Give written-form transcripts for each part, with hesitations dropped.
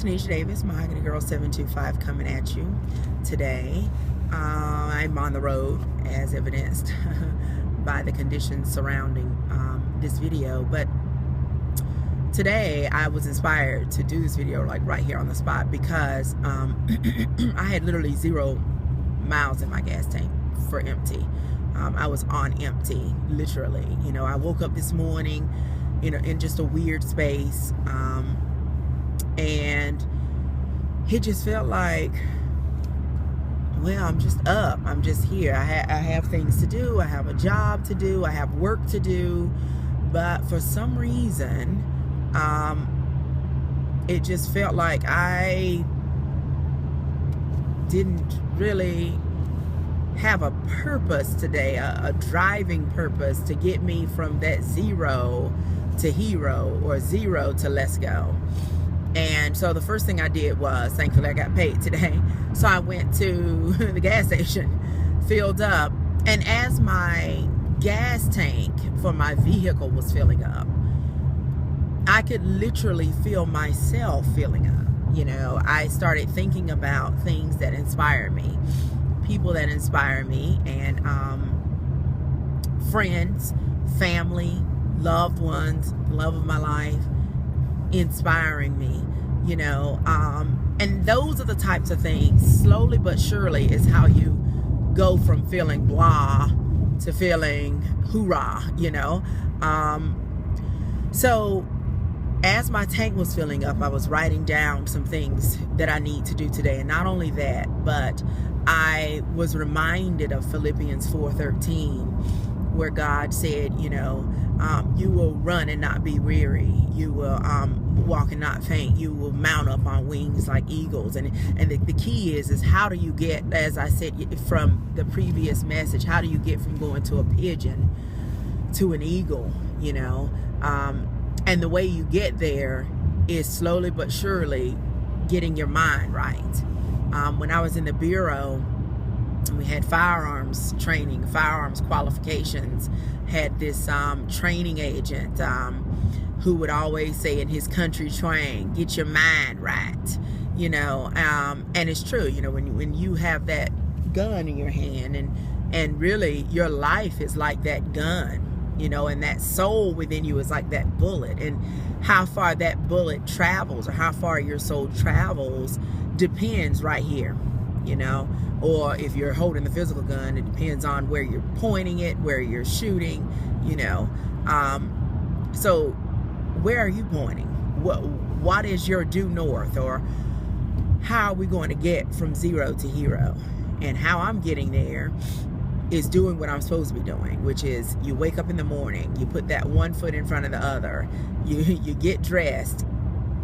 Tanisha Davis, Mahogany Girl 725, coming at you today. I'm on the road, as evidenced by the conditions surrounding this video. But today I was inspired to do this video like right here on the spot because I had literally 0 miles in my gas tank for empty. I was on empty, literally. You know, I woke up this morning, you know, in just a weird space. And it just felt like, well, I'm just up. I'm just here. I have things to do. I have a job to do. I have work to do. But for some reason, it just felt like I didn't really have a purpose today, a driving purpose to get me from that 0 to hero or 0 to let's go. And so the first thing I did was, thankfully I got paid today, so I went to the gas station, filled up, and as my gas tank for my vehicle was filling up, I could literally feel myself filling up. You know, I started thinking about things that inspire me, people that inspire me, and friends, family, loved ones, love of my life, inspiring me, you know, and those are the types of things, slowly but surely, is how you go from feeling blah to feeling hoorah, you know. So as my tank was filling up, I was writing down some things that I need to do today. And not only that, but I was reminded of Philippians 4:13, where God said, you know, you will run and not be weary. You will walk and not faint. You will mount up on wings like eagles. And the key is how do you get, as I said from the previous message, how do you get from going to a pigeon to an eagle, you know? And the way you get there is slowly but surely getting your mind right. When I was in the Bureau, we had firearms training, firearms qualifications, had this training agent who would always say in his country twang, get your mind right, you know. And it's true, you know, when you have that gun in your hand, and really your life is like that gun, you know, and that soul within you is like that bullet, and how far that bullet travels or how far your soul travels depends right here, you know. Or if you're holding the physical gun, it depends on where you're pointing it, where you're shooting, you know. So where are you pointing? What is your due north? Or how are we going to get from 0 to hero? And how I'm getting there is doing what I'm supposed to be doing, which is you wake up in the morning, you put that one foot in front of the other, you get dressed,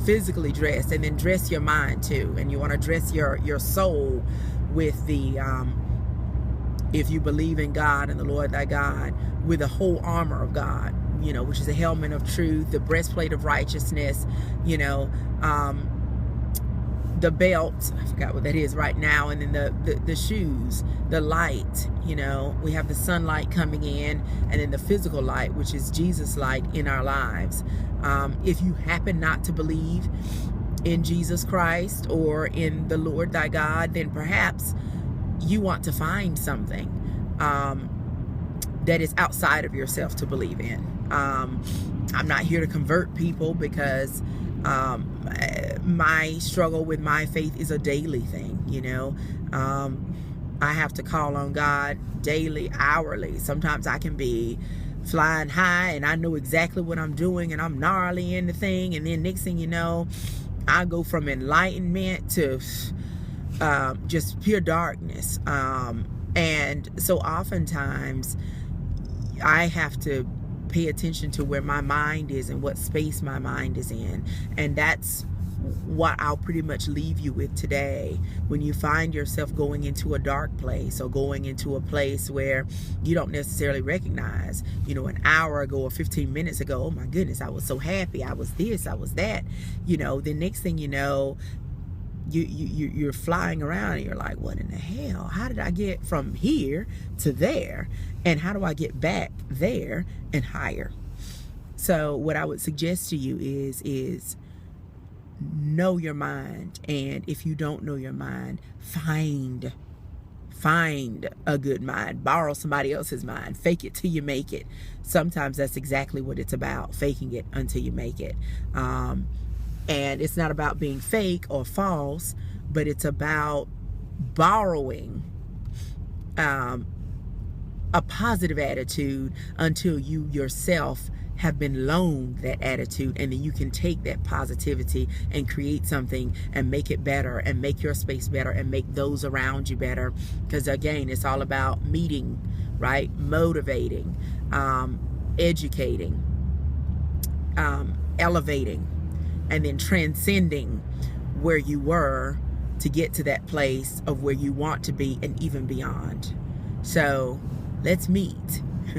physically dressed, and then dress your mind too. And you want to dress your soul with the if you believe in God and the Lord thy God, with the whole armor of God, you know, which is the helmet of truth, the breastplate of righteousness, you know, the belt, I forgot what that is right now, and then the shoes, the light, you know, we have the sunlight coming in, and then the physical light, which is Jesus' light in our lives. If you happen not to believe in Jesus Christ or in the Lord thy God, then perhaps you want to find something that is outside of yourself to believe in. I'm not here to convert people, because my struggle with my faith is a daily thing, you know. I have to call on God daily, hourly. Sometimes I can be flying high and I know exactly what I'm doing and I'm gnarly in the thing, and then next thing you know, I go from enlightenment to just pure darkness. And so oftentimes I have to pay attention to where my mind is and what space my mind is in. And that's what I'll pretty much leave you with today. When you find yourself going into a dark place, or going into a place where you don't necessarily recognize, you know, an hour ago or 15 minutes ago, oh my goodness, I was so happy, I was this, I was that, you know, the next thing you know, you're flying around and you're like, what in the hell? How did I get from here to there? And how do I get back there and higher? So what I would suggest to you is know your mind. And if you don't know your mind, find a good mind. Borrow somebody else's mind. Fake it till you make it. Sometimes that's exactly what it's about, faking it until you make it. And it's not about being fake or false, but it's about borrowing a positive attitude until you yourself have been loaned that attitude, and then you can take that positivity and create something and make it better and make your space better and make those around you better. Because again, it's all about meeting, right? Motivating, educating, elevating, and then transcending where you were to get to that place of where you want to be and even beyond. So let's meet